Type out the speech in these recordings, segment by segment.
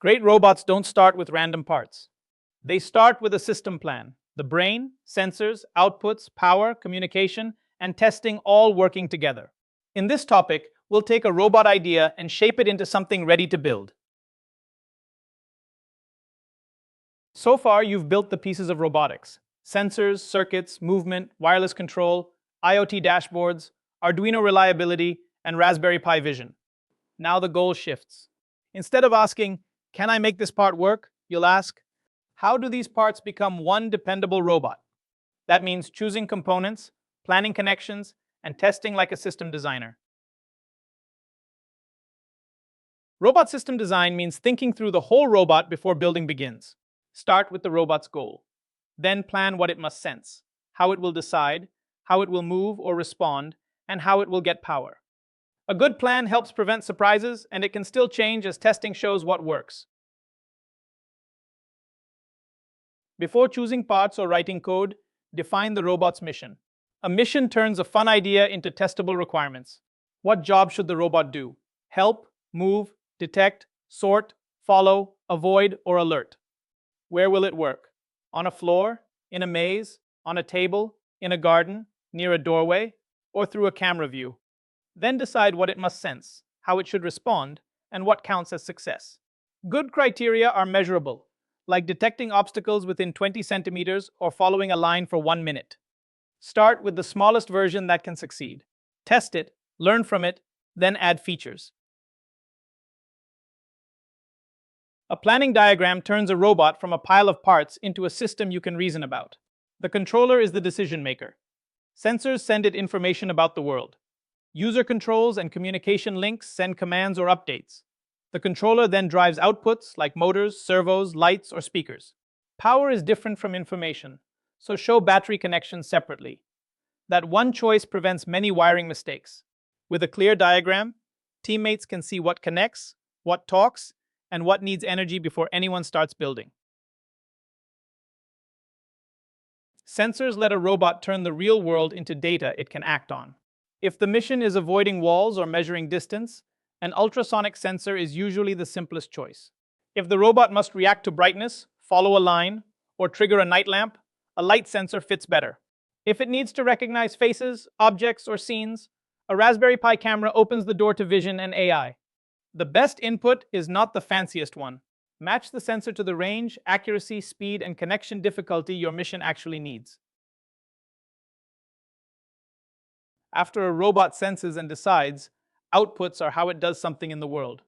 Great robots don't start with random parts. They start with a system plan. The brain, sensors, outputs, power, communication, and testing all working together. In this topic, we'll take a robot idea and shape it into something ready to build. So far, you've built the pieces of robotics: sensors, circuits, movement, wireless control, IoT dashboards, Arduino reliability, and Raspberry Pi vision. Now the goal shifts. Instead of asking, "Can I make this part work?" you'll ask, "How do these parts become one dependable robot?" That means choosing components, planning connections, and testing like a system designer. Robot system design means thinking through the whole robot before building begins. Start with the robot's goal. Then plan what it must sense, how it will decide, how it will move or respond, and how it will get power. A good plan helps prevent surprises, and it can still change as testing shows what works. Before choosing parts or writing code, define the robot's mission. A mission turns a fun idea into testable requirements. What job should the robot do? Help, move, detect, sort, follow, avoid, or alert? Where will it work? On a floor? In a maze? On a table? In a garden? Near a doorway? Or through a camera view? Then decide what it must sense, how it should respond, and what counts as success. Good criteria are measurable, like detecting obstacles within 20 centimeters or following a line for 1 minute. Start with the smallest version that can succeed. Test it, learn from it, then add features. A planning diagram turns a robot from a pile of parts into a system you can reason about. The controller is the decision maker. Sensors send it information about the world. User controls and communication links send commands or updates. The controller then drives outputs like motors, servos, lights, or speakers. Power is different from information, so show battery connections separately. That one choice prevents many wiring mistakes. With a clear diagram, teammates can see what connects, what talks, and what needs energy before anyone starts building. Sensors let a robot turn the real world into data it can act on. If the mission is avoiding walls or measuring distance, an ultrasonic sensor is usually the simplest choice. If the robot must react to brightness, follow a line, or trigger a night lamp, a light sensor fits better. If it needs to recognize faces, objects, or scenes, a Raspberry Pi camera opens the door to vision and AI. The best input is not the fanciest one. Match the sensor to the range, accuracy, speed, and connection difficulty your mission actually needs. After a robot senses and decides, outputs are how it does something in the world.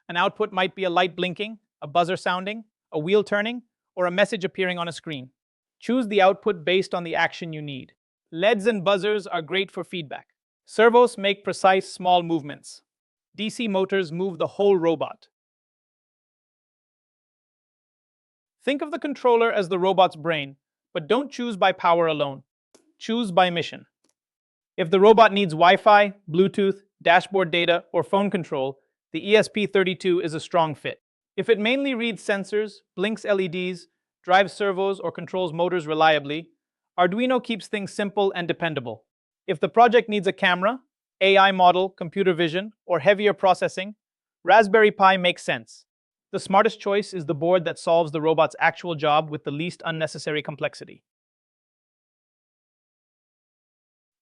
An output might be a light blinking, a buzzer sounding, a wheel turning, or a message appearing on a screen. Choose the output based on the action you need. LEDs and buzzers are great for feedback. Servos make precise, small movements. DC motors move the whole robot. Think of the controller as the robot's brain, but don't choose by power alone. Choose by mission. If the robot needs Wi-Fi, Bluetooth, dashboard data, or phone control, the ESP32 is a strong fit. If it mainly reads sensors, blinks LEDs, drives servos, or controls motors reliably, Arduino keeps things simple and dependable. If the project needs a camera, AI model, computer vision, or heavier processing, Raspberry Pi makes sense. The smartest choice is the board that solves the robot's actual job with the least unnecessary complexity.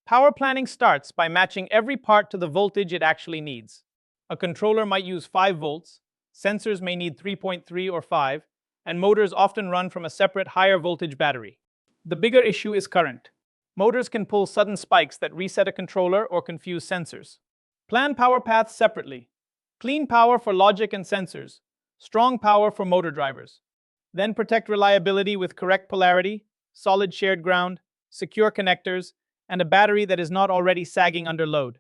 Power planning starts by matching every part to the voltage it actually needs. A controller might use 5 volts, sensors may need 3.3 or 5, and motors often run from a separate higher voltage battery. The bigger issue is current. Motors can pull sudden spikes that reset a controller or confuse sensors. Plan power paths separately. Clean power for logic and sensors. Strong power for motor drivers. Then protect reliability with correct polarity, solid shared ground, secure connectors, and a battery that is not already sagging under load.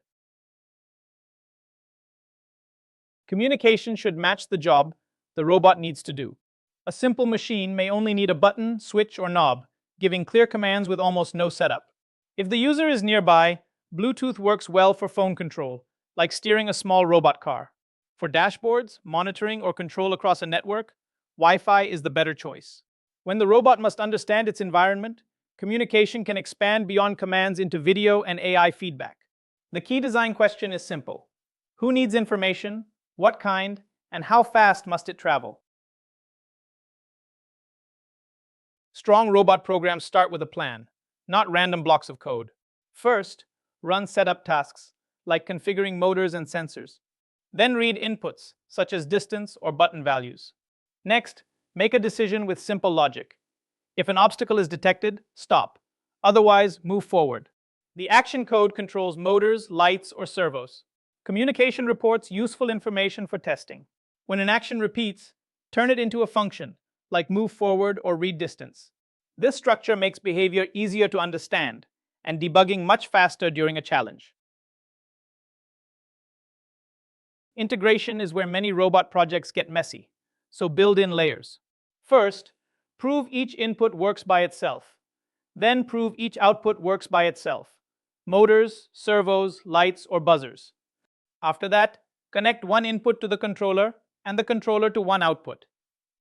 Communication should match the job the robot needs to do. A simple machine may only need a button, switch, or knob, giving clear commands with almost no setup. If the user is nearby, Bluetooth works well for phone control, like steering a small robot car. For dashboards, monitoring, or control across a network, Wi-Fi is the better choice. When the robot must understand its environment, communication can expand beyond commands into video and AI feedback. The key design question is simple. Who needs information, what kind, and how fast must it travel? Strong robot programs start with a plan, not random blocks of code. First, run setup tasks, like configuring motors and sensors. Then read inputs, such as distance or button values. Next, make a decision with simple logic. If an obstacle is detected, stop. Otherwise, move forward. The action code controls motors, lights, or servos. Communication reports useful information for testing. When an action repeats, turn it into a function, like move forward or read distance. This structure makes behavior easier to understand and debugging much faster during a challenge. Integration is where many robot projects get messy, so build in layers. First, prove each input works by itself. Then prove each output works by itself. Motors, servos, lights, or buzzers. After that, connect one input to the controller and the controller to one output.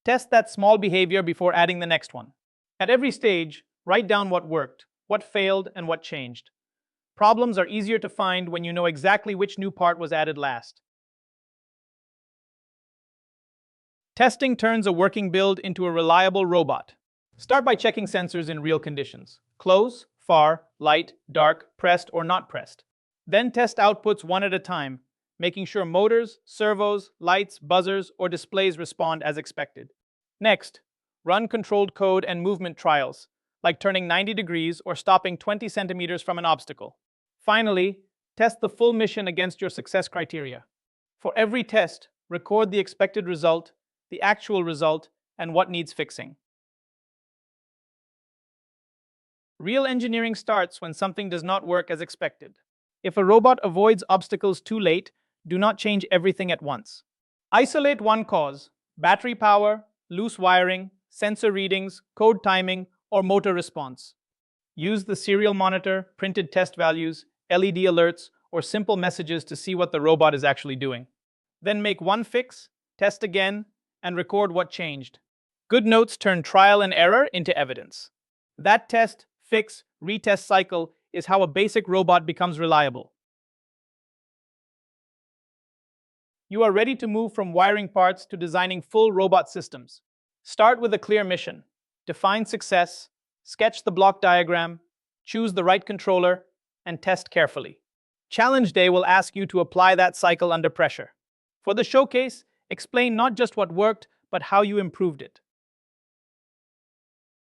Test that small behavior before adding the next one. At every stage, write down what worked, what failed, and what changed. Problems are easier to find when you know exactly which new part was added last. Testing turns a working build into a reliable robot. Start by checking sensors in real conditions: close, far, light, dark, pressed, or not pressed. Then test outputs one at a time, making sure motors, servos, lights, buzzers, or displays respond as expected. Next, run controlled code and movement trials, like turning 90 degrees or stopping 20 centimeters from an obstacle. Finally, test the full mission against your success criteria. For every test, record the expected result, the actual result, and what needs fixing. Real engineering starts when something does not work as expected. If a robot avoids obstacles too late, do not change everything at once. Isolate one cause: battery power, loose wiring, sensor readings, code timing, or motor response. Use the serial monitor, printed test values, LED alerts, or simple messages to see what the robot is actually doing. Then make one fix, test again, and record what changed. Good notes turn trial and error into evidence. That test, fix, retest cycle is how a basic robot becomes reliable. You are ready to move from wiring parts to designing full robot systems. Start with a clear mission. Define success, sketch the block diagram, choose the right controller, and test carefully. Challenge Day will ask you to apply that cycle under pressure. For the showcase, explain not just what worked, but how you improved it.